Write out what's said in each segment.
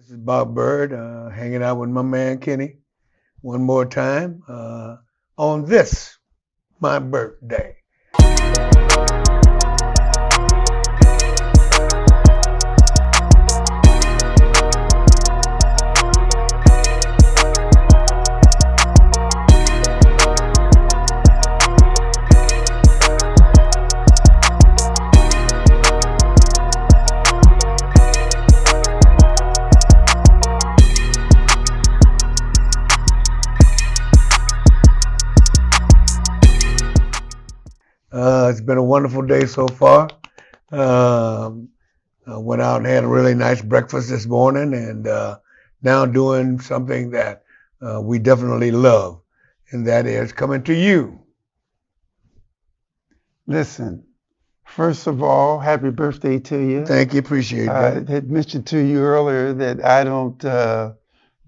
This is Bob Byrd, hanging out with my man Kenny one more time on this, my birthday. It's been a wonderful day so far. I went out and had a really nice breakfast this morning, and now doing something that we definitely love, and that is coming to you. Listen, first of all, happy birthday to you. Thank you, appreciate I that. had mentioned to you earlier that I don't,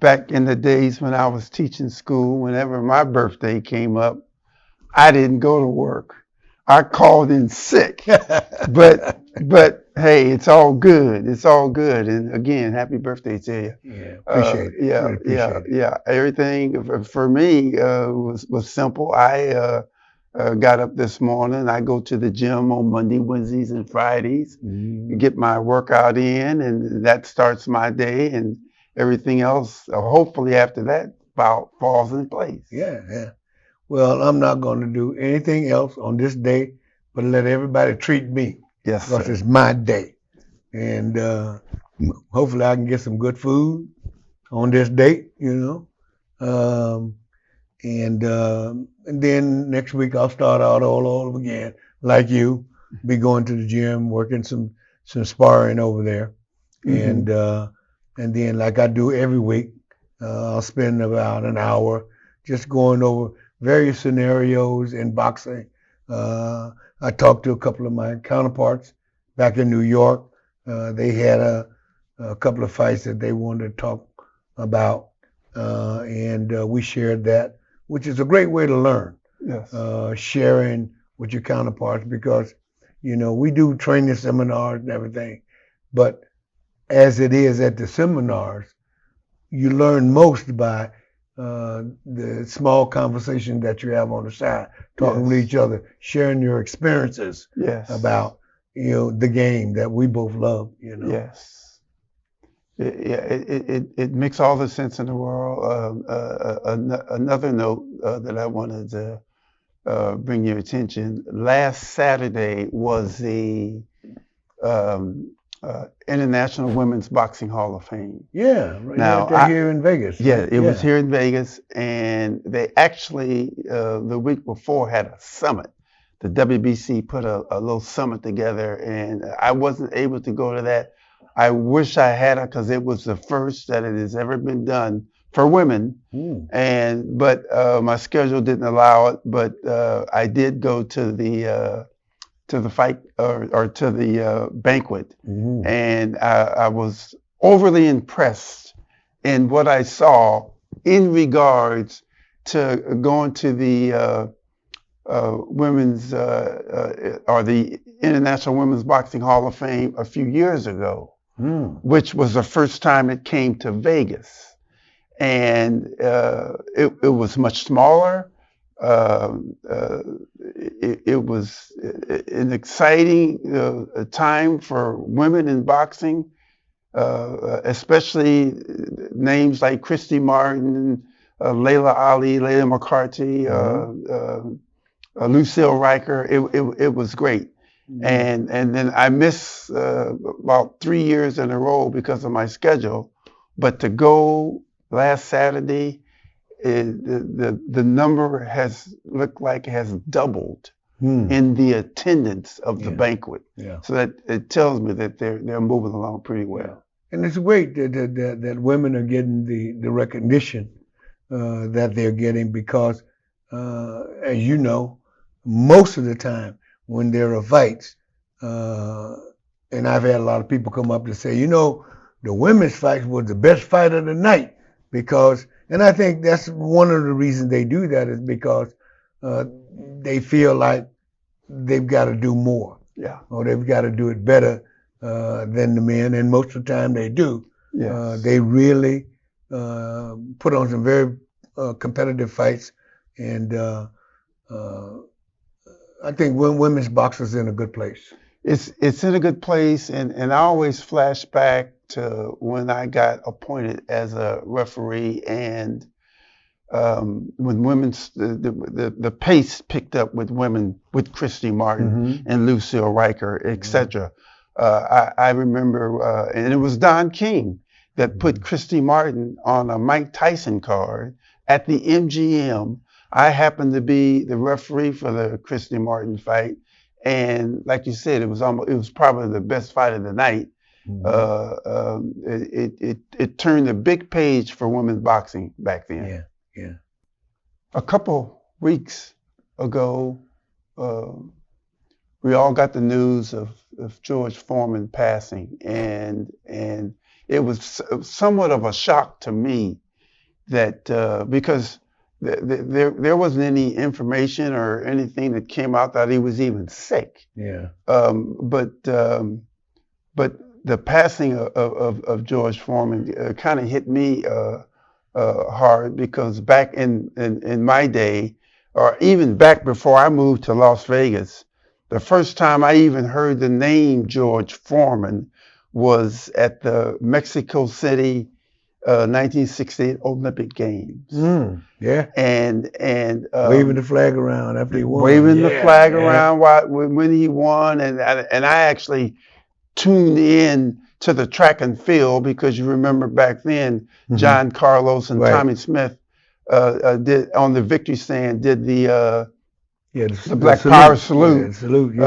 back in the days when I was teaching school, whenever my birthday came up, I didn't go to work. I called in sick. But hey, it's all good. It's all good. And again, happy birthday to you. Yeah, appreciate it. Yeah, Really appreciate it. yeah. Everything for me was simple. I got up this morning. I go to the gym on Monday, Wednesdays, and Fridays. Get my workout in, and that starts my day. And everything else, hopefully after that, falls in place. Yeah. Well, I'm not going to do anything else on this day but let everybody treat me. Yes, Because sir. it's my day. And hopefully I can get some good food on this date, you know. And then next week I'll start out all over again, like you, be going to the gym, working some sparring over there. And then like I do every week, I'll spend about an hour just going over various scenarios in boxing. I talked to a couple of my counterparts back in New York. They had a couple of fights that they wanted to talk about, and we shared that, which is a great way to learn. Yes. Sharing with your counterparts, because you know we do training seminars and everything, but as it is at the seminars, you learn most by the small conversation that you have on the side, talking with each other, sharing your experiences about the game that we both love. Yes. It makes all the sense in the world. Another note that I wanted to bring your attention. Last Saturday was the International Women's Boxing Hall of Fame. Yeah, right here in Vegas. Yeah, it was here in Vegas, and they actually the week before had a summit. The WBC put a little summit together, and I wasn't able to go to that. I wish I had it, because it was the first that it has ever been done for women, but my schedule didn't allow it. But I did go to the fight or to the banquet, and I was overly impressed in what I saw in regards to going to the women's or the International Women's Boxing Hall of Fame a few years ago, which was the first time it came to Vegas, and it was much smaller. It was an exciting time for women in boxing, especially names like Christy Martin, Layla Ali, Layla McCarthy, Lucille Riker. It was great. And then I missed about 3 years in a row because of my schedule, but to go last Saturday, the number has looked like it has doubled in the attendance of the banquet. So that it tells me that they're moving along pretty well. And it's great that women are getting the recognition that they're getting, because as you know, most of the time when there are fights, and I've had a lot of people come up to say, the women's fight was the best fight of the night, because, and I think that's one of the reasons they do that, is because they feel like they've got to do more, or they've got to do it better than the men, and most of the time they do. Yes. They really put on some very competitive fights, and I think women's boxers in a good place. It's in a good place, and I always flash back to when I got appointed as a referee, and when the pace picked up with women, with Christy Martin and Lucille Riker, etc. I remember, and it was Don King that put Christy Martin on a Mike Tyson card at the MGM. I happened to be the referee for the Christy Martin fight, and like you said, it was probably the best fight of the night. It turned a big page for women's boxing back then. Yeah, yeah. A couple weeks ago, we all got the news of George Foreman passing, and it was somewhat of a shock to me that because there wasn't any information or anything that came out that he was even sick. Yeah. But the passing of George Foreman kind of hit me hard, because back in my day, or even back before I moved to Las Vegas, the first time I even heard the name George Foreman was at the Mexico City 1968 Olympic Games. Yeah. And waving the flag around after he won. Waving the flag around when he won, and I actually tuned in to the track and field, because you remember back then John Carlos and Tommy Smith did on the victory stand, did the Black Power salute. Yeah, salute.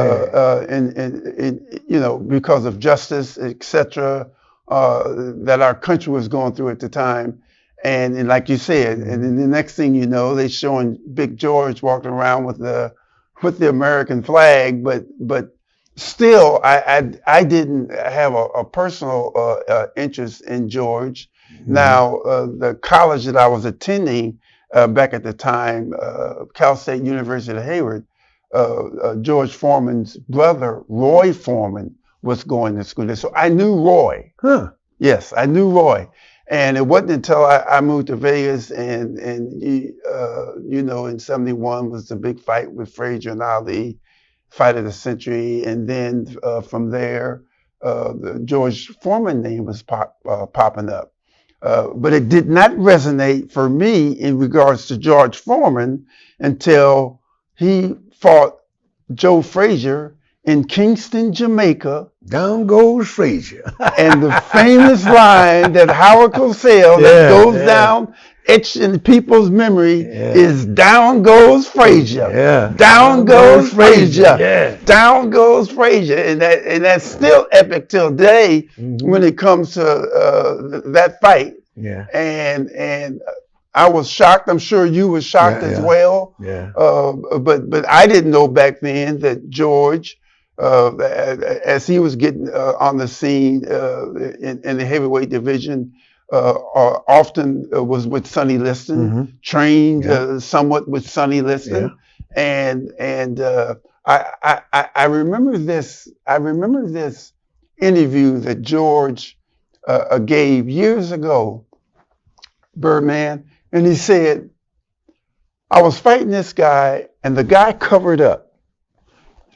And you know, because of justice, etc. That our country was going through at the time. And like you said, and then the next thing you know, they're showing Big George walking around with the American flag, but still, I didn't have a personal interest in George. Now, the college that I was attending back at the time, Cal State University of Hayward, George Foreman's brother, Roy Foreman, was going to school there. So I knew Roy. Yes, I knew Roy. And it wasn't until I moved to Vegas, and you know, in '71 was the big fight with Frazier and Ali, fight of the century. And then from there, the George Foreman name was popping up. But it did not resonate for me in regards to George Foreman until he fought Joe Frazier in Kingston, Jamaica. Down goes Frazier. And the famous line that Howard Cosell that goes down, etched in people's memory, is "Down goes Frazier." Down goes Frazier. Down goes Frazier. And that's still epic till today when it comes to that fight. And I was shocked. I'm sure you were shocked as well. But I didn't know back then that George, as he was getting on the scene in the heavyweight division, often was with Sonny Liston, trained somewhat with Sonny Liston, and I remember this. I remember this interview that George gave years ago, Birdman, and he said, "I was fighting this guy, and the guy covered up,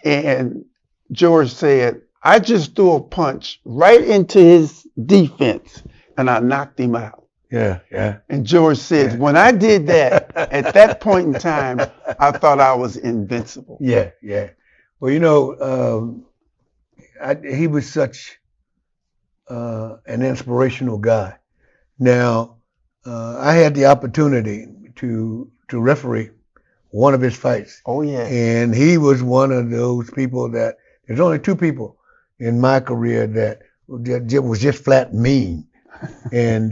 and George said, I just threw a punch right into his defense, and I knocked him out." And George said, when I did that, at that point in time, I thought I was invincible. Well, you know, he was such an inspirational guy. Now, I had the opportunity to referee one of his fights. And he was one of those people that, there's only two people in my career that was just flat mean. And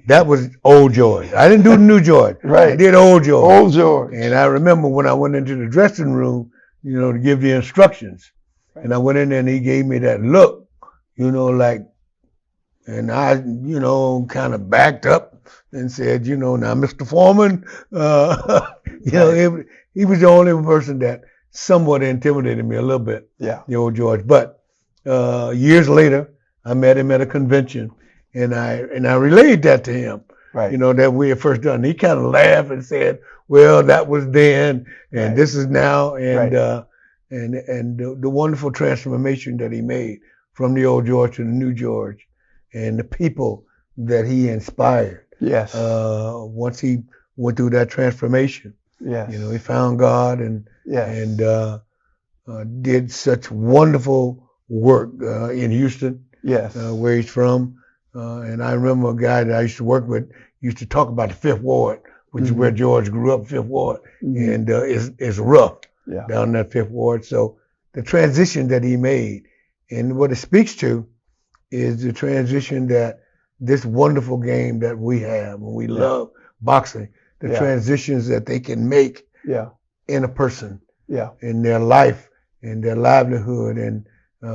that was old George. I didn't do new George. I did old George. Old George. And I remember when I went into the dressing room, you know, to give the instructions. And I went in there and he gave me that look, you know, like, and I, you know, kind of backed up and said, you know, now Mr. Foreman, you know, he was the only person that somewhat intimidated me a little bit, the old George. But years later, I met him at a convention, and I relayed that to him. Right. You know, that we had first done. He kind of laughed and said, "Well, that was then, and Right. this is now," and Right. and the wonderful transformation that he made from the old George to the new George, and the people that he inspired. Yes. Once he went through that transformation, Yes. you know, he found God and Yes. and did such wonderful work in Houston, Yes. where he's from. And I remember a guy that I used to work with used to talk about the Fifth Ward, which is where George grew up, Fifth Ward, and it's rough down in that Fifth Ward. So the transition that he made, and what it speaks to, is the transition that this wonderful game that we have, and we love boxing, the transitions that they can make in a person, in their life, in their livelihood, and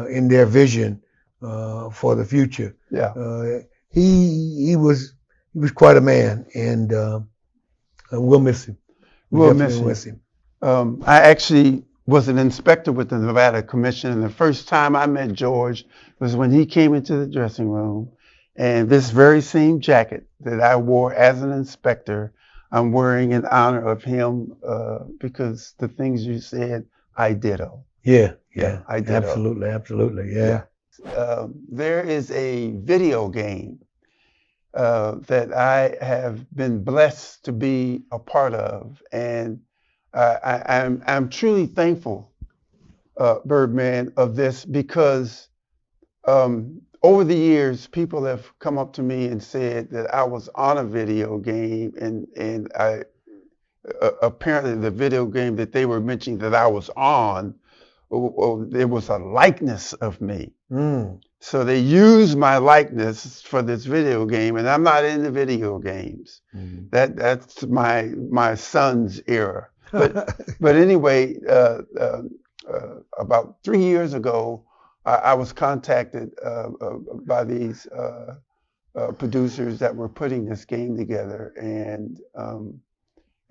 in their vision for the future. He was quite a man, and we'll miss him. We'll miss him. I actually was an inspector with the Nevada Commission, and the first time I met George was when he came into the dressing room, and this very same jacket that I wore as an inspector, I'm wearing in honor of him because the things you said, I ditto. Yeah, I ditto. Absolutely, yeah. There is a video game that I have been blessed to be a part of, and I'm truly thankful, Birdman, of this because over the years, people have come up to me and said that I was on a video game, and I apparently the video game that they were mentioning that I was on, there was a likeness of me. So they used my likeness for this video game, and I'm not into video games. That's my son's era. But anyway, about 3 years ago, I was contacted by these producers that were putting this game together, and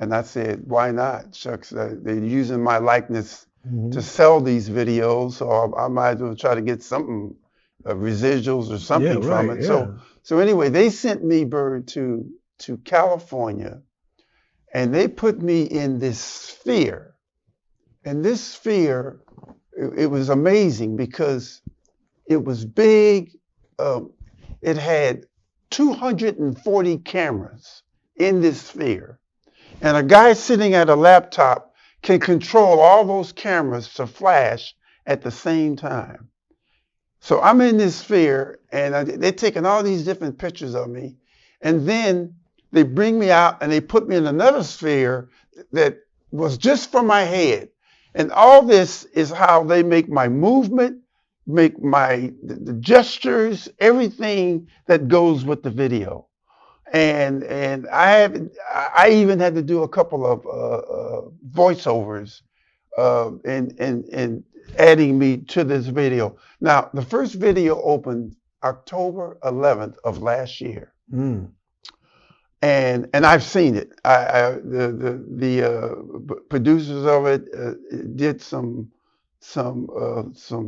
I said, why not? Shucks, they're using my likeness to sell these videos, so I might as well try to get something, residuals or something from it. So anyway, they sent me, Byrd, to California, and they put me in this sphere. And this sphere, it was amazing because it was big. It had 240 cameras in this sphere. And a guy sitting at a laptop can control all those cameras to flash at the same time. So I'm in this sphere, and they're taking all these different pictures of me. And then they bring me out and they put me in another sphere that was just for my head. And all this is how they make my movement, make the gestures, everything that goes with the video. And I even had to do a couple of voiceovers and adding me to this video. Now, the first video opened October 11th of last year. And I've seen it. The producers of it did some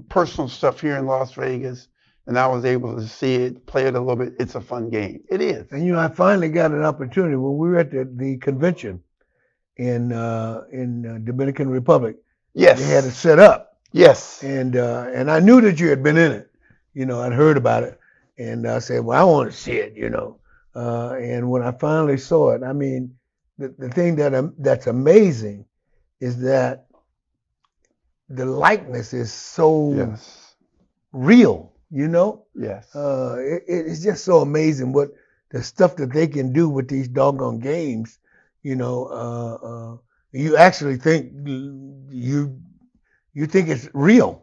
personal stuff here in Las Vegas, and I was able to see it, play it a little bit. It's a fun game. It is. And I finally got an opportunity when we were at the convention in Dominican Republic. Yes. They had it set up. Yes. And I knew that you had been in it. I'd heard about it, and I said, well, I want to see it. And when I finally saw it, I mean, the thing that's amazing is that the likeness is so real, Yes. It's just so amazing what the stuff that they can do with these doggone games. You actually think you think it's real.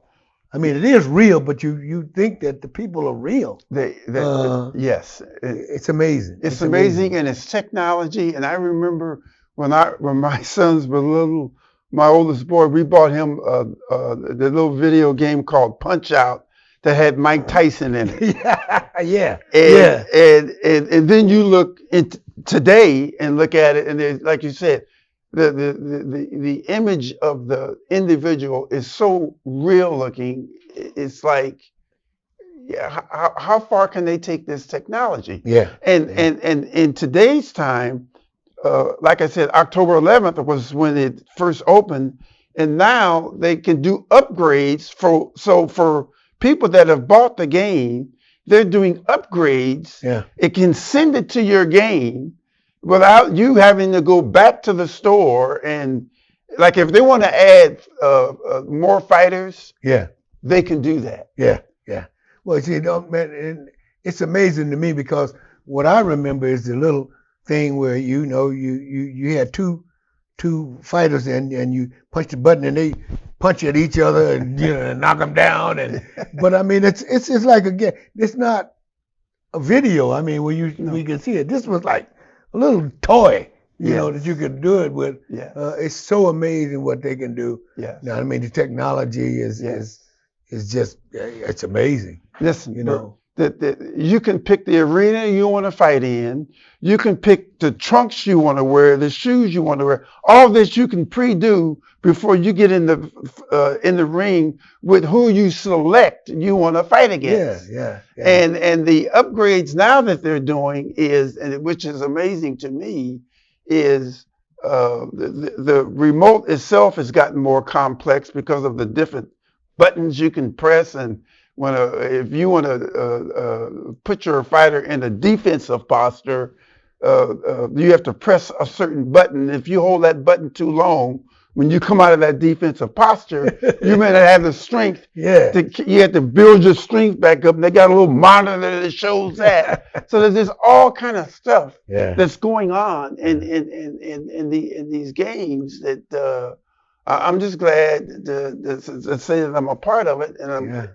I mean, it is real, but you think that the people are real. Yes. It's amazing. It's amazing, and it's technology. And I remember when my sons were little, my oldest boy, we bought him the little video game called Punch Out that had Mike Tyson in it. And then you look today and look at it, and there's, like you said, the image of the individual is so real looking. It's like how far can they take this technology? Yeah. And in today's time, like I said, October 11th was when it first opened, and now they can do upgrades for people that have bought the game. They're doing upgrades. Yeah. It can send it to your game without you having to go back to the store. And like if they want to add more fighters, Yeah. they can do that. Yeah. Yeah. Well, see, man, it's amazing to me because what I remember is the little thing where you had two fighters and you punch the button and they punch at each other and knock them down but I mean it's like again it's not a video. I mean we can see it. This was like a little toy that you could do it with. Yeah. It's so amazing what they can do. Yeah. Now I mean the technology is just it's amazing. Listen, that you can pick the arena you want to fight in. You can pick the trunks you want to wear, the shoes you want to wear. All this you can pre-do before you get in the ring with who you select you want to fight against. Yeah. And the upgrades now that they're doing is, and which is amazing to me, is the remote itself has gotten more complex because of the different buttons you can press. And if you want to put your fighter in a defensive posture, you have to press a certain button. If you hold that button too long, when you come out of that defensive posture, you may not have the strength. Yeah. You have to build your strength back up. And they got a little monitor that shows that. So there's all kind of stuff that's going on in these games that I'm just glad to say that I'm a part of it. And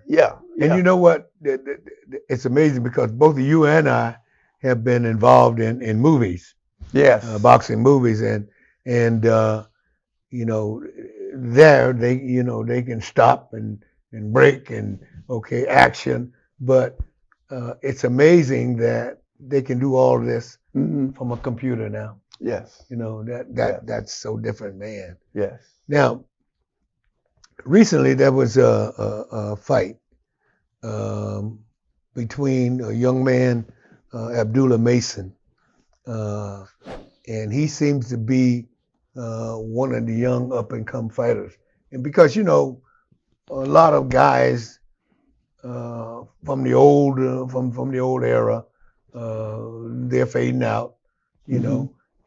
And you know what? It's amazing because both you and I have been involved in movies. Yes. Boxing movies and there they can stop and break and action, but it's amazing that they can do all this from a computer now. Yes. That's so different, man. Yes. Now, recently there was a fight between a young man, Abdullah Mason, and he seems to be one of the young up-and-come fighters. And because, a lot of guys from the old era, they're fading out,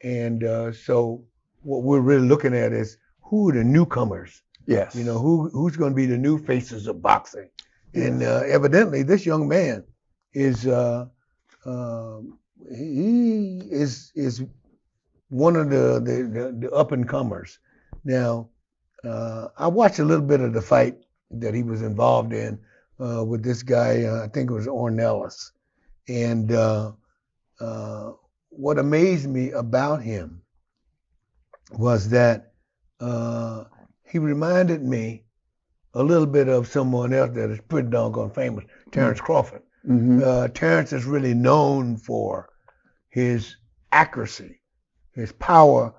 and so what we're really looking at is who are the newcomers? Yes. Who's going to be the new faces of boxing? Yes. And evidently this young man is he is one of the up and comers. Now, I watched a little bit of the fight that he was involved in with this guy. I think it was Ornelas, and what amazed me about him was that he reminded me a little bit of someone else that is pretty doggone famous, Terrence Crawford. Mm-hmm. Terrence is really known for his accuracy, his power,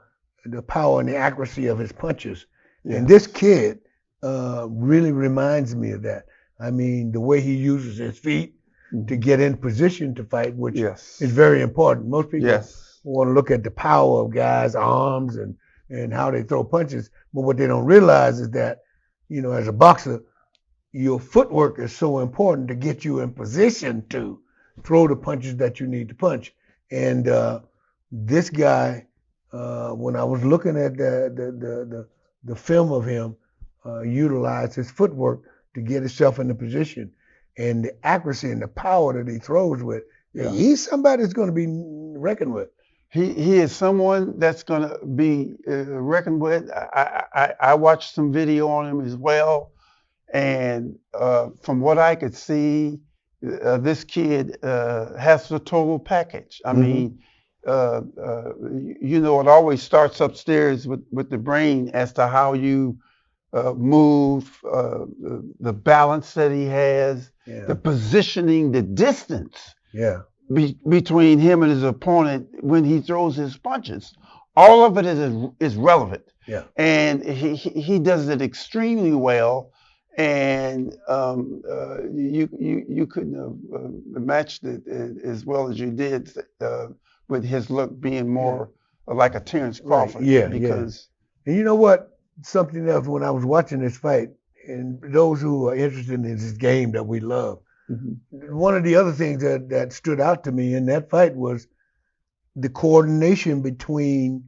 the power and the accuracy of his punches. Yes. And this kid really reminds me of that. I mean, the way he uses his feet to get in position to fight, which is very important. Most people want to look at the power of guys' arms and how they throw punches, but what they don't realize is that, as a boxer, your footwork is so important to get you in position to throw the punches that you need to punch. And this guy, when I was looking at the film of him, utilized his footwork to get himself in the position, and the accuracy and the power that he throws with. He's somebody that's going to be reckoned with. He is someone that's going to be reckoned with. I watched some video on him as well, and from what I could see, this kid has the total package. I mean, it always starts upstairs with the brain as to how you move, the balance that he has, the positioning, the distance between him and his opponent when he throws his punches. All of it is relevant. Yeah. And he does it extremely well. and you couldn't have matched it as well as you did with his look being more like a Terrence Crawford. Yeah, because And you know what? Something else, when I was watching this fight, and those who are interested in this game that we love, one of the other things that stood out to me in that fight was the coordination between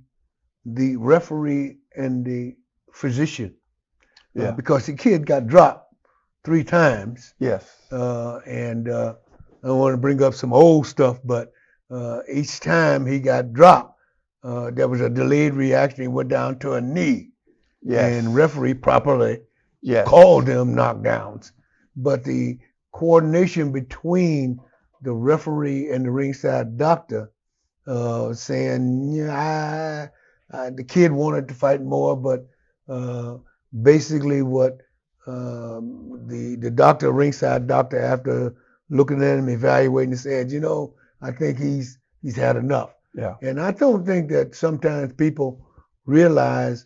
the referee and the physician. Because the kid got dropped 3 times. Yes. And I don't want to bring up some old stuff, but each time he got dropped, there was a delayed reaction. He went down to a knee. Yes. And referee properly called them knockdowns. But the coordination between the referee and the ringside doctor saying, the kid wanted to fight more, but basically what the doctor, ringside doctor, after looking at him, evaluating, said, I think he's had enough. Yeah. And I don't think that sometimes people realize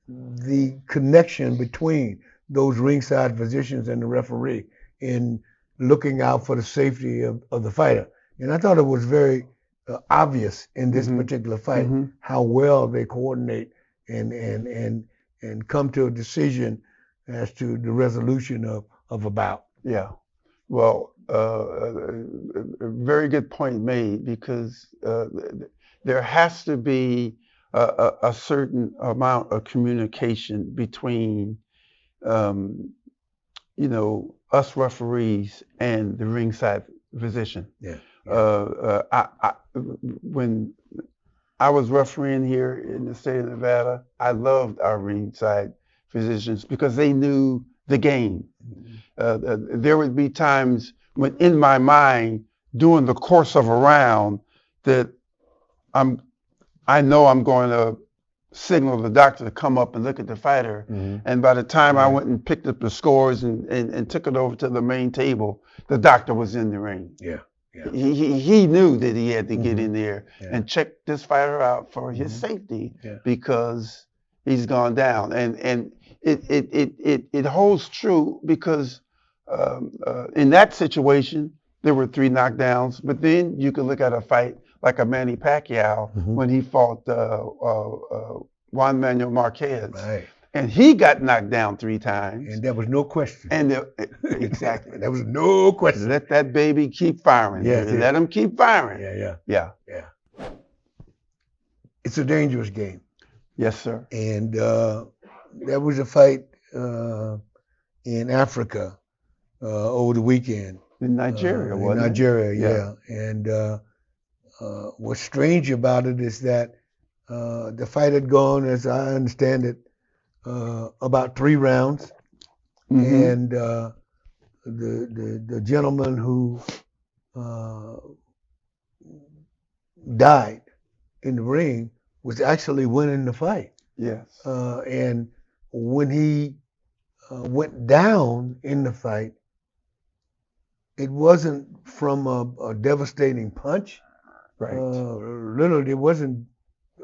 the connection between those ringside physicians and the referee in looking out for the safety of the fighter. And I thought it was very obvious in this particular fight how well they coordinate and come to a decision as to the resolution of a bout. Yeah. Well, a very good point made, because there has to be a certain amount of communication between, us referees and the ringside physician. When I was refereeing here in the state of Nevada, I loved our ringside physicians because they knew the game. There would be times when, in my mind, during the course of a round, that I know I'm going to signal the doctor to come up and look at the fighter. And by the time I went and picked up the scores and took it over to the main table, the doctor was in the ring. He knew that he had to get in there and check this fighter out for his safety, because he's gone down. And it holds true, because in that situation there were 3 knockdowns. But then you could look at a fight like a Manny Pacquiao when he fought Juan Manuel Marquez. And he got knocked down 3 times. And there was no question. And exactly. There was no question. Let that baby keep firing. Let him keep firing. Yeah. It's a dangerous game. Yes, sir. And there was a fight in Africa over the weekend. In Nigeria, wasn't it? In Nigeria, And what's strange about it is that the fight had gone, as I understand it, about 3 rounds. And the gentleman who died in the ring was actually winning the fight. Yes. And when he went down in the fight, it wasn't from a devastating punch. Literally, it wasn't,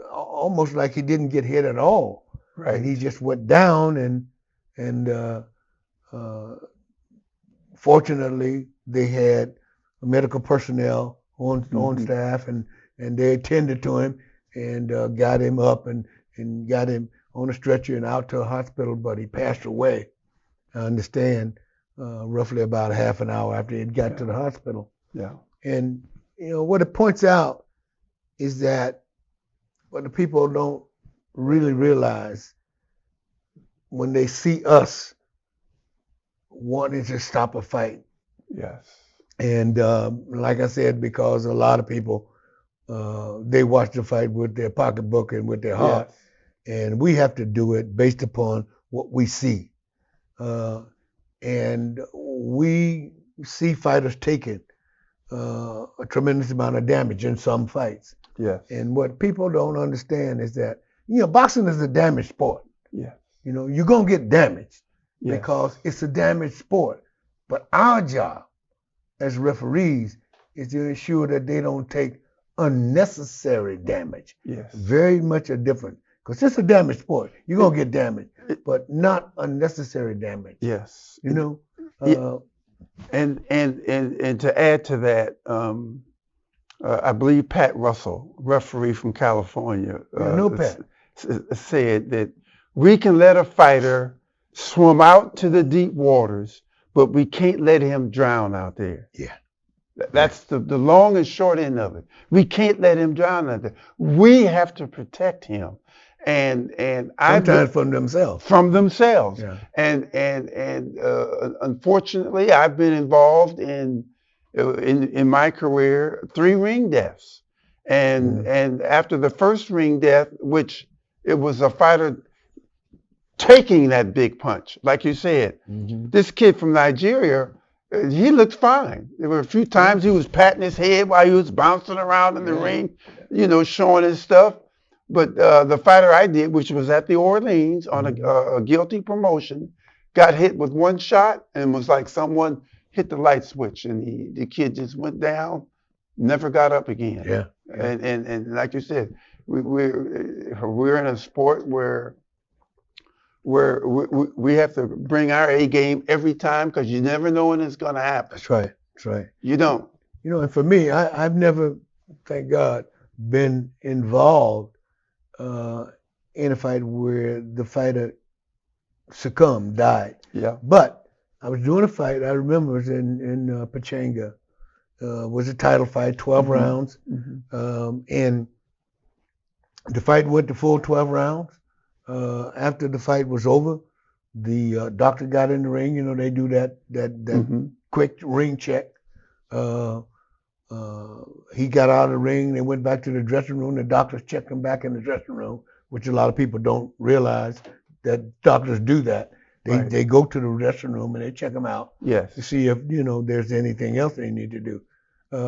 almost like he didn't get hit at all. And he just went down, and fortunately they had medical personnel on staff, and they attended to him and got him up and got him on a stretcher and out to a hospital, but he passed away, I understand, roughly about a half an hour after he got to the hospital. And what it points out is that what the people don't really realize when they see us wanting to stop a fight. And like I said, because a lot of people, they watch the fight with their pocketbook and with their heart. And we have to do it based upon what we see. And we see fighters taking a tremendous amount of damage in some fights. And what people don't understand is that, boxing is a damaged sport. You're going to get damaged because it's a damaged sport. But our job as referees is to ensure that they don't take unnecessary damage. Very much a difference, because it's a damaged sport. You're going to get damaged. but not unnecessary damage. Yes. You know. Yeah. And to add to that, I believe Pat Russell, referee from California, No, Pat. said that we can let a fighter swim out to the deep waters, but we can't let him drown out there. Yeah. That's the long and short end of it. We can't let him drown out there. We have to protect him. And sometimes from themselves. From themselves. Yeah. And unfortunately, I've been involved in my career 3 ring deaths. And after the first ring death, which it was a fighter taking that big punch, like you said, this kid from Nigeria, he looked fine. There were a few times he was patting his head while he was bouncing around in the ring, showing his stuff. But the fighter I did, which was at the Orleans on a guilty promotion, got hit with 1 shot and was like someone hit the light switch, and the kid just went down, never got up again. Yeah. And like you said, we're in a sport where we have to bring our A game every time, because you never know when it's going to happen. That's right. That's right. You don't. And for me, I've never, thank God, been involved in a fight where the fighter succumbed, died. Yeah. But I was doing a fight, I remember it was in Pachanga. Was a title fight, 12 rounds. And the fight went to full 12 rounds. After the fight was over, the doctor got in the ring. They do that quick ring check. He got out of the ring. They went back to the dressing room. The doctors checked him back in the dressing room, which a lot of people don't realize that doctors do that. They go to the dressing room and they check him out to see if there's anything else they need to do.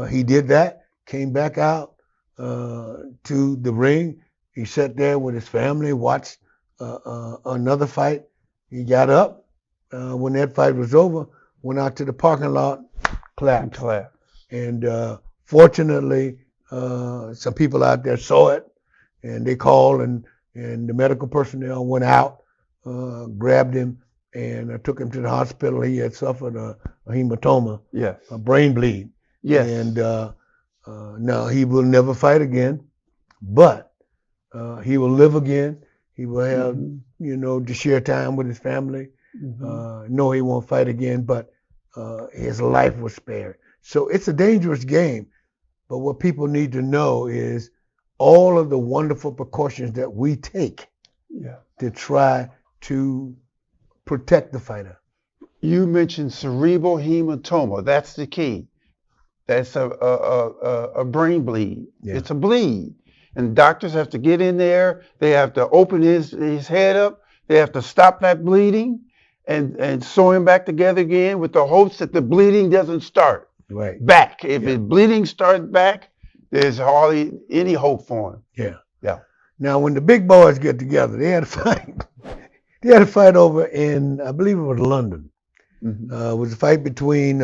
He did that. Came back out to the ring. He sat there with his family, watched another fight. He got up when that fight was over, went out to the parking lot, collapsed. And fortunately, some people out there saw it, and they called, and the medical personnel went out, grabbed him, and took him to the hospital. He had suffered a hematoma, a brain bleed. And now he will never fight again, but he will live again. He will have, to share time with his family. No, he won't fight again, but his life was spared. So it's a dangerous game, but what people need to know is all of the wonderful precautions that we take to try to protect the fighter. You mentioned cerebral hematoma. That's the key. That's a brain bleed. Yeah. It's a bleed. And doctors have to get in there. They have to open his head up. They have to stop that bleeding and sew him back together again with the hopes that the bleeding doesn't start back. If his bleeding starts back, there's hardly any hope for him. Yeah. Now, when the big boys get together, they had a fight. They had a fight over in, I believe it was London. It was a fight between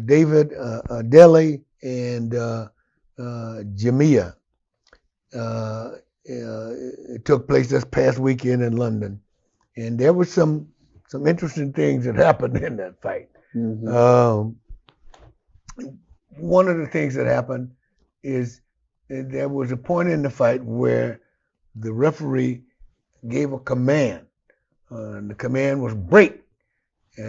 David Delhi and Jamia. It took place this past weekend in London, and there was some interesting things that happened in that fight. One of the things that happened is there was a point in the fight where the referee gave a command. The command was break.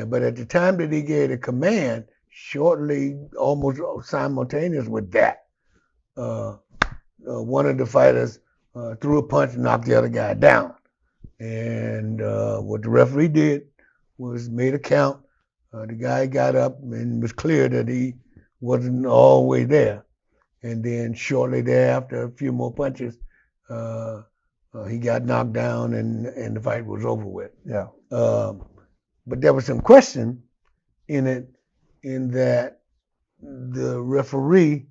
But at the time that he gave the command, shortly, almost simultaneous with that, one of the fighters threw a punch and knocked the other guy down. And what the referee did was made a count. The guy got up and was clear that he wasn't all the way there. And then shortly thereafter, a few more punches, he got knocked down and the fight was over with. But there was some question in it, in that the referee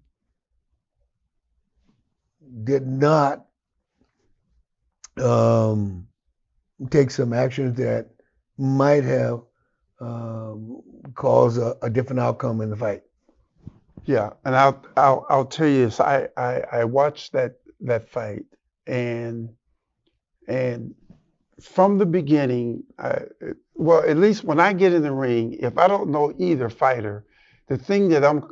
did not take some actions that might have caused a different outcome in the fight. Yeah, and I'll tell you this. I watched that fight, and from the beginning, well, at least when I get in the ring, if I don't know either fighter, the thing that I'm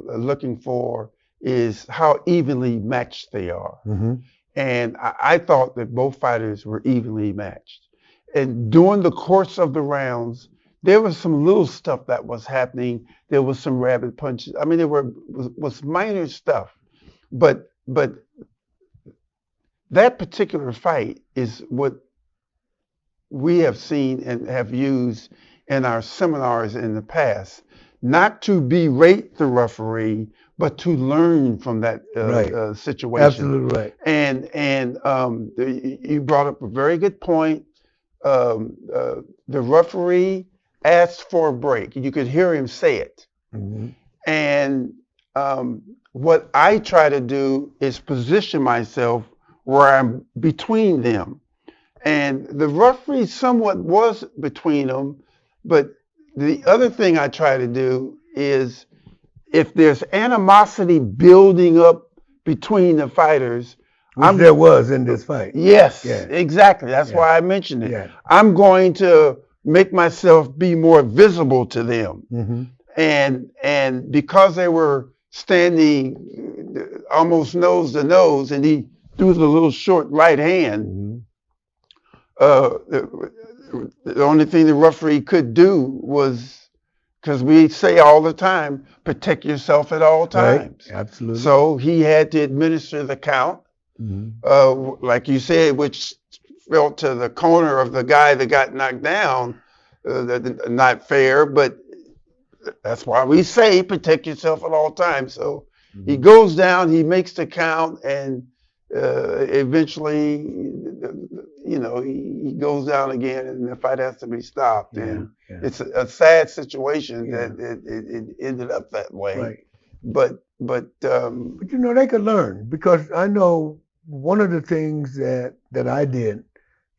looking for is how evenly matched they are. Mm-hmm. And I thought that both fighters were evenly matched. And during the course of the rounds, there was some little stuff that was happening. There was some rabbit punches. I mean, there was minor stuff, but that particular fight is what we have seen and have used in our seminars in the past, not to berate the referee, but to learn from that Right. situation. Absolutely right. And you brought up a very good point. The referee asked for a break. You could hear him say it. Mm-hmm. And what I try to do is position myself where I'm between them. And the referee somewhat was between them, but the other thing I try to do is if there's animosity building up between the fighters, Which there was in this fight. Yes, Yeah. exactly. That's Yeah. why I mentioned it. Yeah. I'm going to make myself be more visible to them. Mm-hmm. And because they were standing almost nose to nose, and he threw the little short right hand, Mm-hmm. The only thing the referee could do was, because we say all the time, protect yourself at all times. Right. Absolutely. So he had to administer the count, Mm-hmm. like you said, which fell to the corner of the guy that got knocked down. Not fair, but that's why we say protect yourself at all times. So Mm-hmm. he goes down, he makes the count, and eventually, he goes down again, and the fight has to be stopped. Yeah. And Yeah. it's a sad situation Yeah. that it ended up that way. Right. But But they could learn, because I know one of the things that I did,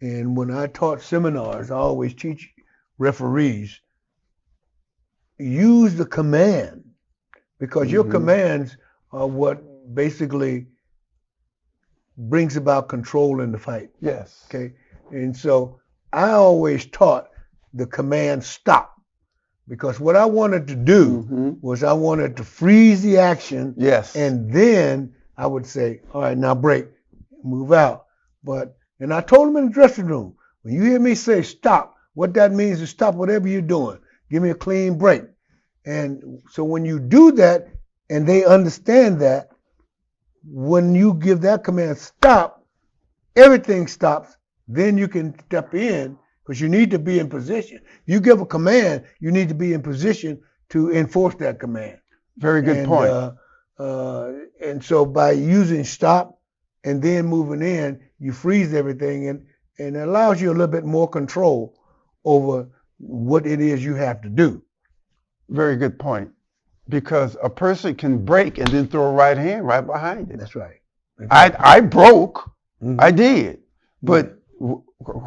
and when I taught seminars, I always teach referees, use the command, because your Mhm. commands are what basically brings about control in the fight. yes, Okay. And so I always taught the command stop, because what I wanted to do Mhm. was I wanted to freeze the action, yes, and then I would say, all right, now break, move out. And I told them in the dressing room, when you hear me say stop, what that means is stop whatever you're doing. Give me a clean break. And so when you do that, and they understand that, when you give that command stop, everything stops. Then you can step in, because you need to be in position. You give a command, you need to be in position to enforce that command. very good point. And so by using stop and then moving in, you freeze everything, and it allows you a little bit more control over what it is you have to do. Very good point. Because a person can break and then throw a right hand right behind it. That's right. I broke, Mhm. I did, but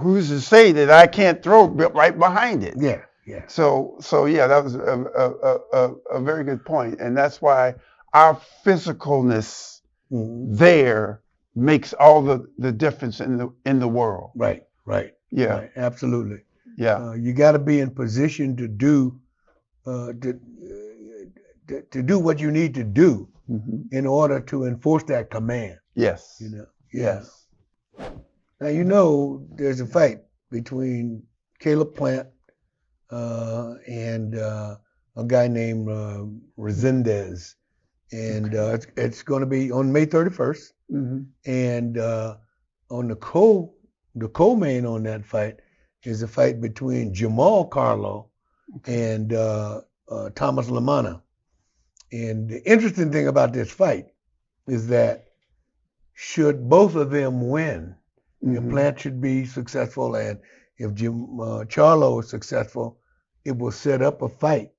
who's to say that I can't throw right behind it? Yeah, yeah. So yeah, that was a very good point, and that's why our physicalness Mhm. there makes all the difference in the world. Right, right. Yeah, Right, absolutely. yeah, You got to be in position to do to do what you need to do Mhm. in order to enforce that command. yes, Yeah. yes, Now there's a fight between Caleb Plant and a guy named Resendez, and it's going to be on May 31st. Mhm. And on the co-main on that fight is a fight between Jamal Carlo and Thomas Lamana. And the interesting thing about this fight is that should both of them win, if Mhm. Plant should be successful, and if Charlo is successful, it will set up a fight,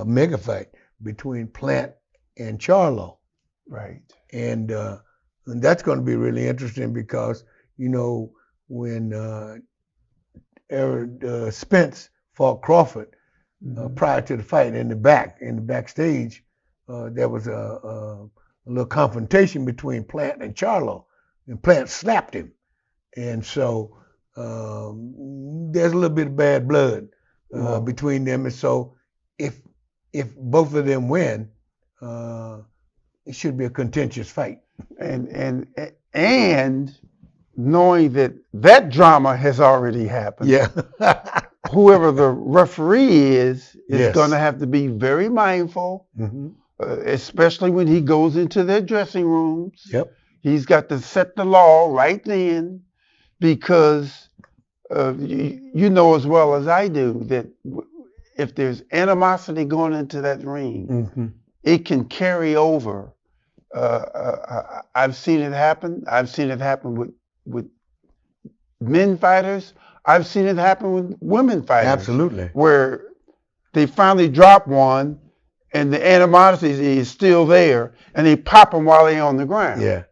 mega fight between Plant and Charlo. right, And that's going to be really interesting, because when Spence fought Crawford prior to the fight, in the backstage, there was a little confrontation between Plant and Charlo, and Plant slapped him. And so there's a little bit of bad blood between them, and so if both of them win, it should be a contentious fight. And knowing that drama has already happened. Yeah. Whoever the referee is Yes. going to have to be very mindful, Mm-hmm. Especially when he goes into their dressing rooms. Yep. He's got to set the law right then, because you know as well as I do that if there's animosity going into that ring, Mm-hmm. it can carry over. I've seen it happen. I've seen it happen with men fighters. I've seen it happen with women fighters. Absolutely. Where they finally drop one and the animosity is still there and they pop them while they're on the ground. Yeah.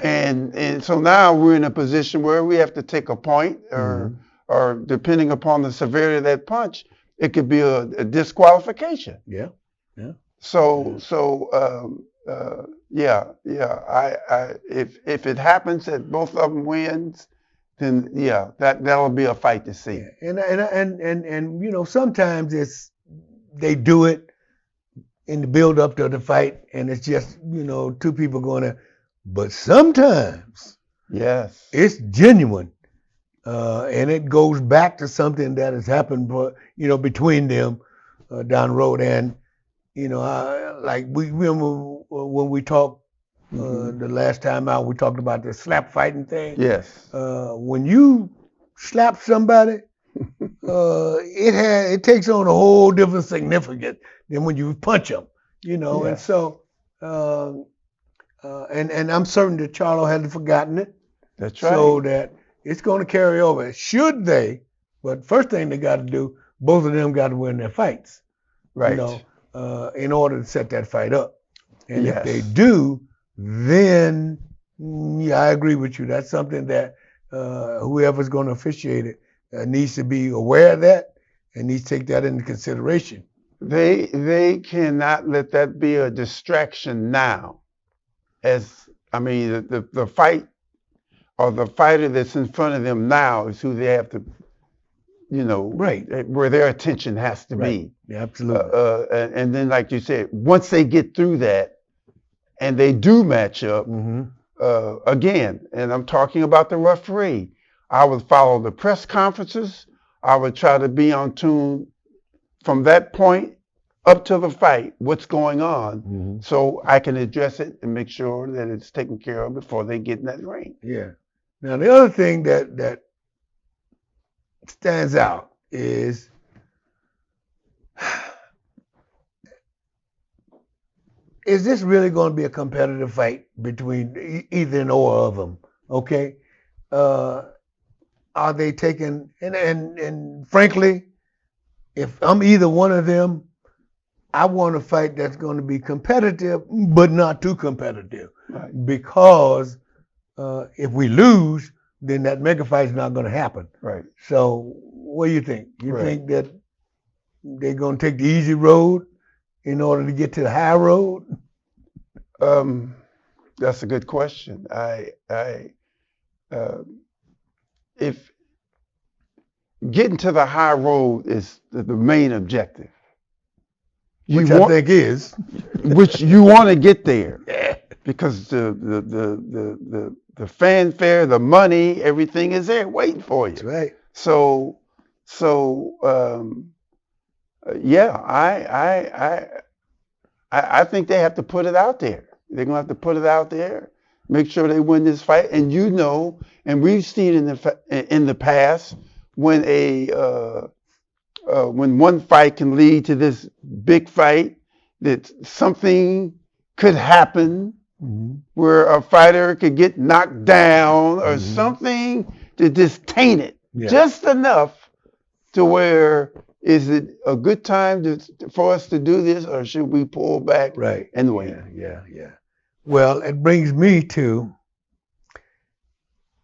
And so now we're in a position where we have to take a point, or depending upon the severity of that punch, it could be a disqualification. Yeah. So if it happens that both of them wins, then that'll be a fight to see. And you know, sometimes they do it in the build up to the fight, and it's just, you know, two people going to. But sometimes, yes, it's genuine, and it goes back to something that has happened, you know, between them down the road. And you know, like we remember when we talked the last time out, we talked about the slap fighting thing. Yes. When you slap somebody, it takes on a whole different significance than when you punch them. You know, Yes. and so. And I'm certain that Charlo hasn't forgotten it. That's right. So that it's going to carry over. Should they? But first thing they got to do, both of them got to win their fights. Right. You know, in order to set that fight up. And Yes. if they do, then I agree with you. That's something that whoever's going to officiate it needs to be aware of that and needs to take that into consideration. They cannot let that be a distraction now. The fight or the fighter that's in front of them now is who they have to, you know, Right. where their attention has to Right. be. Yeah, absolutely. And then, like you said, once they get through that and they do match up, again, and I'm talking about the referee, I would follow the press conferences. I would try to be on tune from that point up to the fight, what's going on, so I can address it and make sure that it's taken care of before they get in that ring. Yeah. Now the other thing that stands out is this really going to be a competitive fight between either and or of them? Okay. Are they taking and frankly, if I'm either one of them, I want a fight that's going to be competitive, but not too competitive. Right. Because if we lose, then that mega fight is not going to happen. Right. So what do you think? You Right. think that they're going to take the easy road in order to get to the high road? That's a good question. If getting to the high road is the main objective, Which I think is. which you want to get there, Yeah. because the fanfare, the money, everything is there waiting for you. That's right. So I think they have to put it out there. They're gonna have to put it out there, make sure they win this fight. And you know, and we've seen in the past when when one fight can lead to this big fight, that something could happen where a fighter could get knocked down or something to just taint it just enough to where, is it a good time for us to do this, or should we pull back and wait? Yeah. Well, it brings me to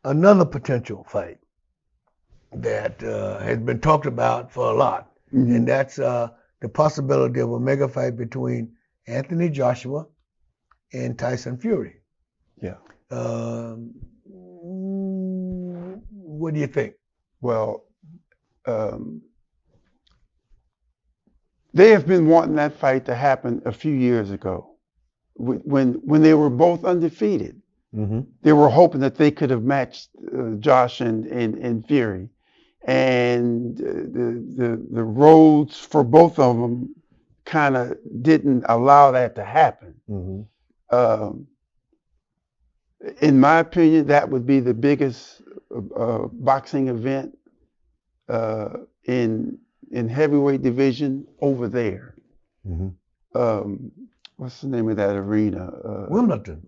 another potential fight that has been talked about for a lot, and that's the possibility of a mega fight between Anthony Joshua and Tyson Fury. Yeah. What do you think? Well, they have been wanting that fight to happen a few years ago, when they were both undefeated. Mm-hmm. They were hoping that they could have matched Josh and Fury, and the roads for both of them kind of didn't allow that to happen. Mm-hmm. In my opinion, that would be the biggest boxing event in heavyweight division over there. Mm-hmm. What's the name of that arena? Wimbledon.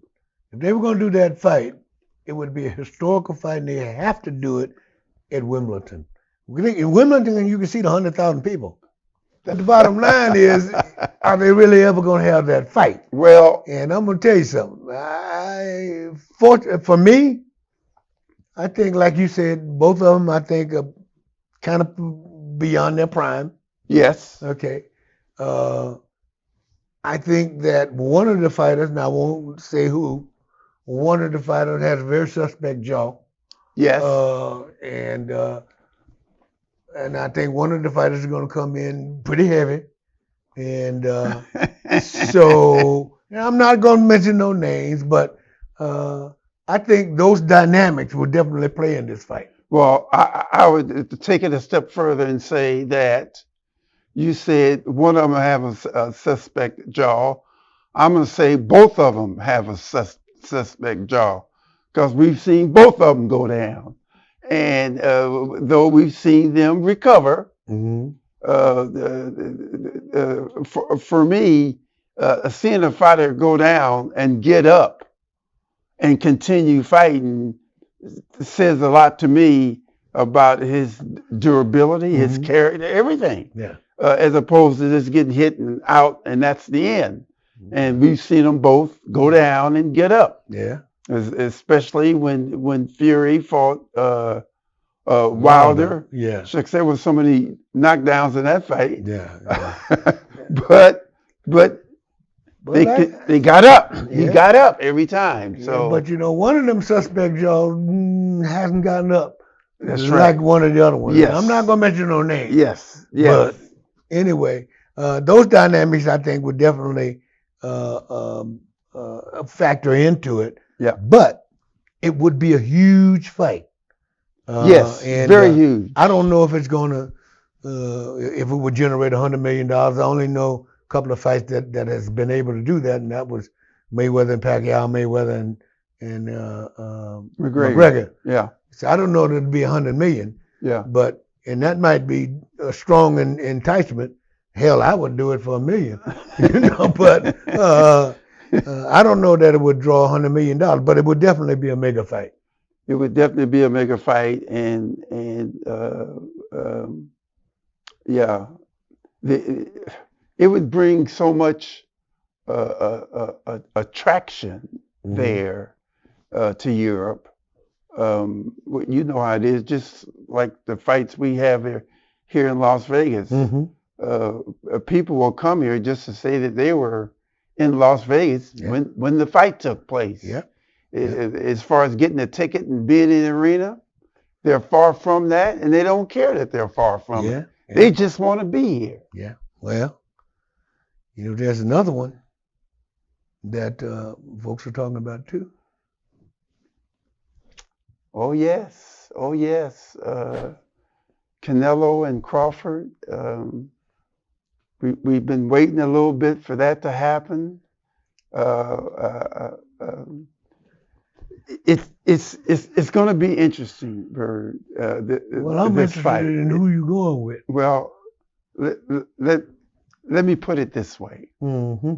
If they were going to do that fight, it would be a historical fight, and they have to do it at Wimbledon. In Wimbledon, you can see the 100,000 people. The bottom line is, are they really ever going to have that fight? Well, and I'm going to tell you something. For me, I think, like you said, both of them, I think, are kind of beyond their prime. Yes. Okay. I think that one of the fighters, and I won't say who, one of the fighters has a very suspect jaw. Yes. And I think one of the fighters is going to come in pretty heavy. And so I'm not going to mention no names, but I think those dynamics will definitely play in this fight. Well, I would take it a step further and say that you said one of them have a suspect jaw. I'm going to say both of them have a suspect jaw, because we've seen both of them go down. And though we've seen them recover, mm-hmm. For me, seeing a fighter go down and get up and continue fighting says a lot to me about his durability, mm-hmm. his character, everything. Yeah. As opposed to just getting hit and out, and that's the end. Mm-hmm. And we've seen them both go down and get up. Yeah. Especially when Fury fought Wilder. Yeah. Shucks, there was so many knockdowns in that fight. Yeah. but they got up. Yeah. He got up every time. So, but one of them suspect jaws hasn't gotten up. That's like one of the other ones. Yes. I'm not gonna mention no names. Yes. But anyway, those dynamics I think would definitely factor into it. Yeah. But it would be a huge fight. Yes. And, very huge. I don't know if it's gonna if it would generate $100 million. I only know a couple of fights that has been able to do that, and that was Mayweather and Pacquiao, Mayweather and McGregor. Yeah. So I don't know that it'd be $100 million. Yeah. And that might be a strong enticement. Hell, I would do it for $1 million. But I don't know that it would draw $100 million, but it would definitely be a mega fight. It would definitely be a mega fight, and it would bring so much attraction mm-hmm. there to Europe. You know how it is, just like the fights we have here in Las Vegas. Mm-hmm. People will come here just to say that they were in Las Vegas when the fight took place. Yeah. As far as getting a ticket and being in the arena, they're far from that, and they don't care that they're far from it. Yeah. They just want to be here. Yeah. Well, there's another one that folks are talking about too. Oh yes. Canelo and Crawford. We've been waiting a little bit for that to happen. It's going to be interesting, Byrd. I'm interested in who you're going with. Well, let me put it this way. Mm-hmm.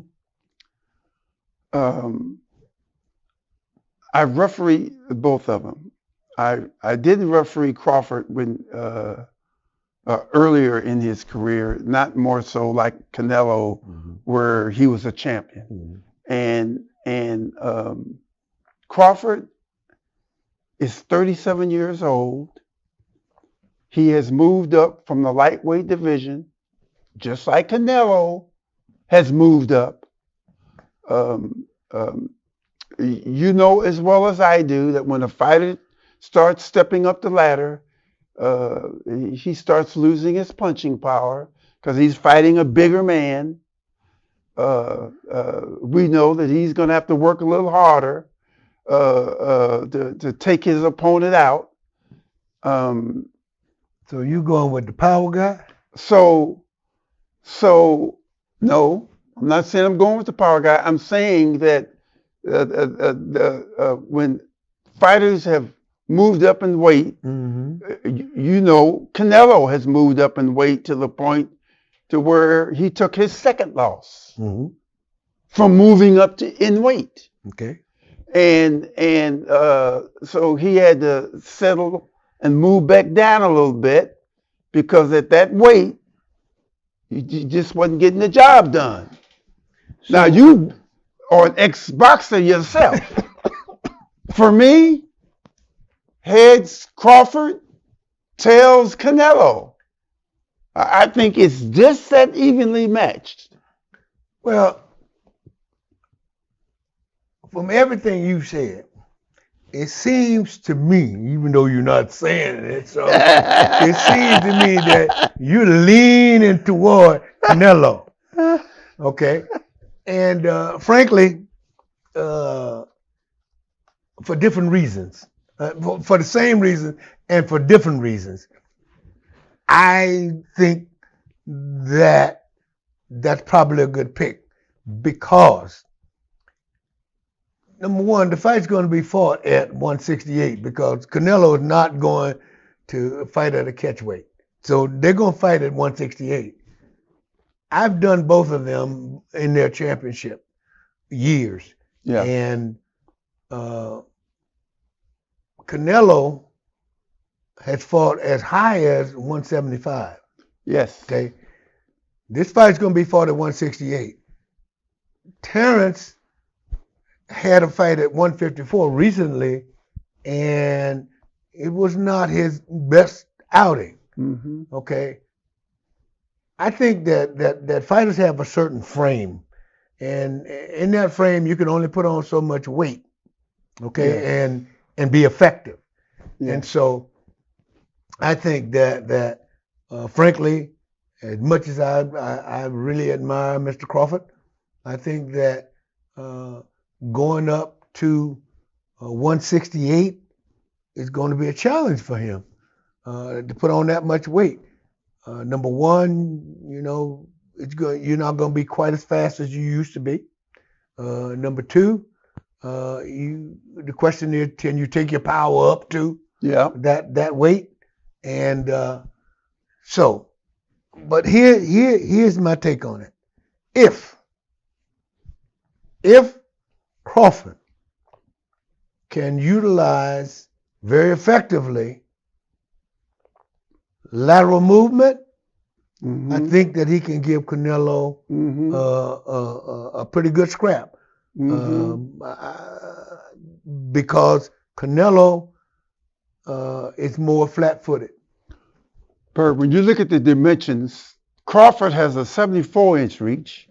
I refereed both of them. I didn't referee Crawford when earlier in his career, not more so like Canelo, mm-hmm. where he was a champion. Mm-hmm. And Crawford is 37 years old. He has moved up from the lightweight division, just like Canelo has moved up. You know as well as I do that when a fighter starts stepping up the ladder, he starts losing his punching power because he's fighting a bigger man. We know that he's going to have to work a little harder to take his opponent out. So you going with the power guy? So no, I'm not saying I'm going with the power guy. I'm saying that when fighters have moved up in weight, you know, Canelo has moved up in weight to the point to where he took his second loss from moving up in weight. Okay. And so he had to settle and move back down a little bit because at that weight, he just wasn't getting the job done. So, now, you are an ex-boxer yourself. For me, heads Crawford, tails Canelo. I think it's just that evenly matched. Well, from everything you said, it seems to me, even though you're not saying it, so it seems to me that you're leaning toward Canelo. Okay? And frankly, for different reasons, for the same reason and for different reasons, I think that that's probably a good pick because, number one, the fight's going to be fought at 168 because Canelo is not going to fight at a catch weight. So they're going to fight at 168. I've done both of them in their championship years. Yeah. And Canelo has fought as high as 175. Yes. Okay. This fight's going to be fought at 168. Terrence had a fight at 154 recently, and it was not his best outing. Okay. I think that fighters have a certain frame, and in that frame you can only put on so much weight. Okay. Yes. And be effective. Yes. And so I think that frankly, as much as I really admire Mr. Crawford, I think that going up to 168 is going to be a challenge for him to put on that much weight. Number one, you know, you're not going to be quite as fast as you used to be. Number two, the question is, can you take your power up to that weight? And so, but here's my take on it. If Crawford can utilize very effectively lateral movement, I think that he can give Canelo a pretty good scrap. Because Canelo is more flat-footed. Byrd, when you look at the dimensions, Crawford has a 74-inch reach,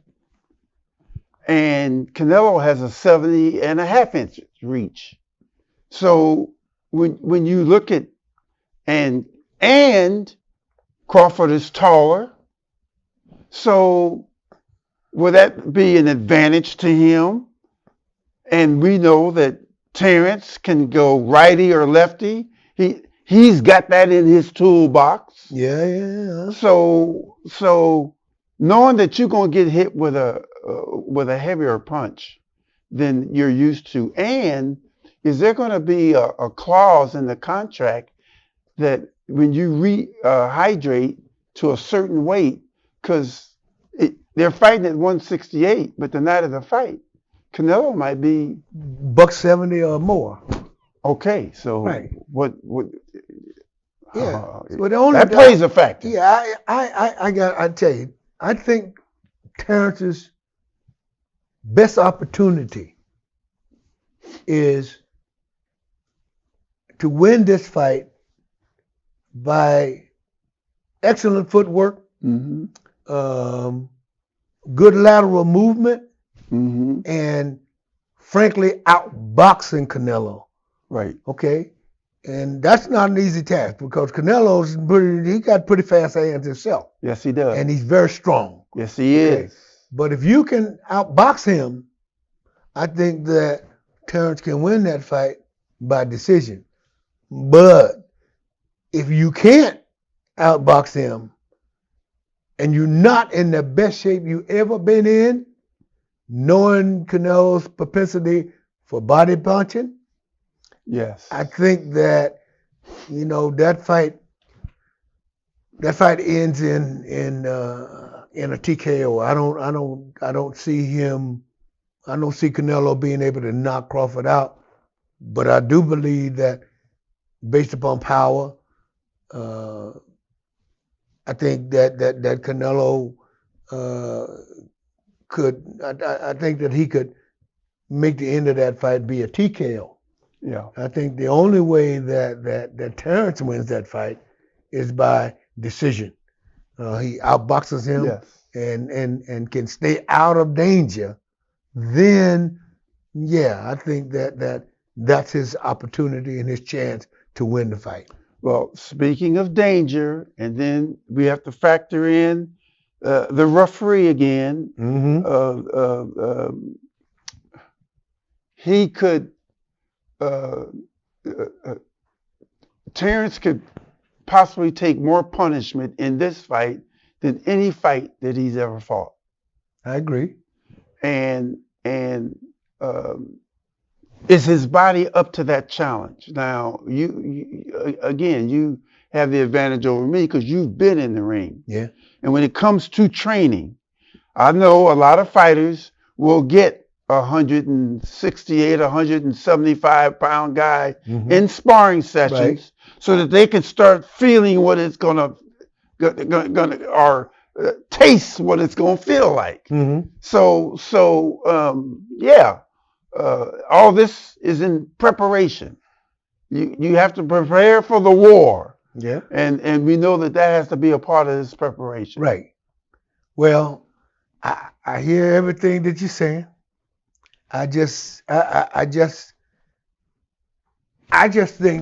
and Canelo has a 70.5-inch reach. So when you look at and Crawford is taller, so will that be an advantage to him? And we know that Terrence can go righty or lefty. He's got that in his toolbox. Yeah. So knowing that you're gonna get hit with a heavier punch than you're used to, and is there gonna be a clause in the contract that when you rehydrate to a certain weight, because they're fighting at 168, but the night of the fight, Canelo might be $170 or more. Okay, so right. What? Yeah, well, the only that plays a factor. Yeah, I tell you, I think Terrence's best opportunity is to win this fight by excellent footwork, good lateral movement, and frankly, outboxing Canelo. Right. Okay. And that's not an easy task because he got pretty fast hands himself. Yes, he does. And he's very strong. Yes, he is. But if you can outbox him, I think that Terrence can win that fight by decision. But if you can't outbox him and you're not in the best shape you ever been in, knowing Canelo's propensity for body punching, yes, I think that that fight ends in a TKO. I don't see Canelo being able to knock Crawford out, but I do believe that based upon power, I think that Canelo I think that he could make the end of that fight be a TKO. Yeah. I think the only way that Terrence wins that fight is by decision. He outboxes him, yes, and can stay out of danger. Then, I think that's his opportunity and his chance to win the fight. Well, speaking of danger, and then we have to factor in the referee again. Mm-hmm. He could, Terrence could possibly take more punishment in this fight than any fight that he's ever fought. I agree. And is his body up to that challenge? Now, you have the advantage over me because you've been in the ring. Yeah. And when it comes to training, I know a lot of fighters will get 168, 175 pound guy in sparring sessions so that they can start feeling what it's gonna or taste what it's gonna feel like. So all this is in preparation. You have to prepare for the war. Yeah. And we know that has to be a part of this preparation. Right. Well, I hear everything that you're saying. I just think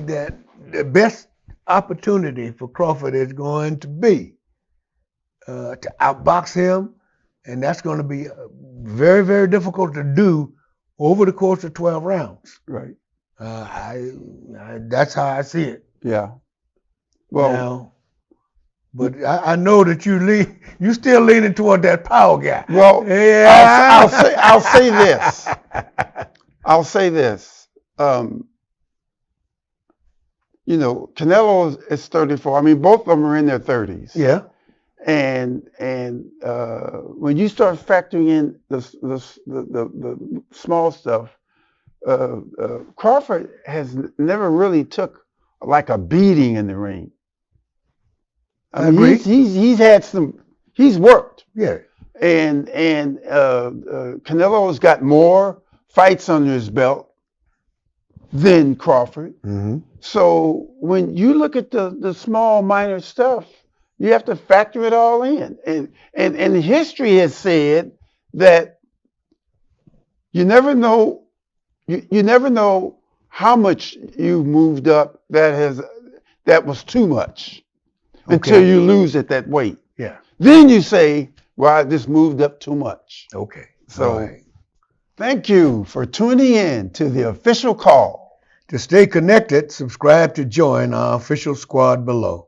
that the best opportunity for Crawford is going to be to outbox him, and that's going to be very, very difficult to do over the course of 12 rounds. Right. That's how I see it. Yeah. Well, now, but I know that you still leaning toward that power guy. Well, yeah. I'll say this. I'll say this. Canelo is 34. I mean, both of them are in their 30s. Yeah. And when you start factoring in the small stuff, Crawford has never really took like a beating in the ring. I mean, he's worked. Yeah. And Canelo's got more fights under his belt than Crawford. So when you look at the small minor stuff, you have to factor it all in. And history has said that you never know how much you've moved up that was too much. Until you lose at that weight. Yeah. Then you say, well, I just moved up too much. Okay. So thank you for tuning in to the official call. To stay connected, subscribe to join our official squad below.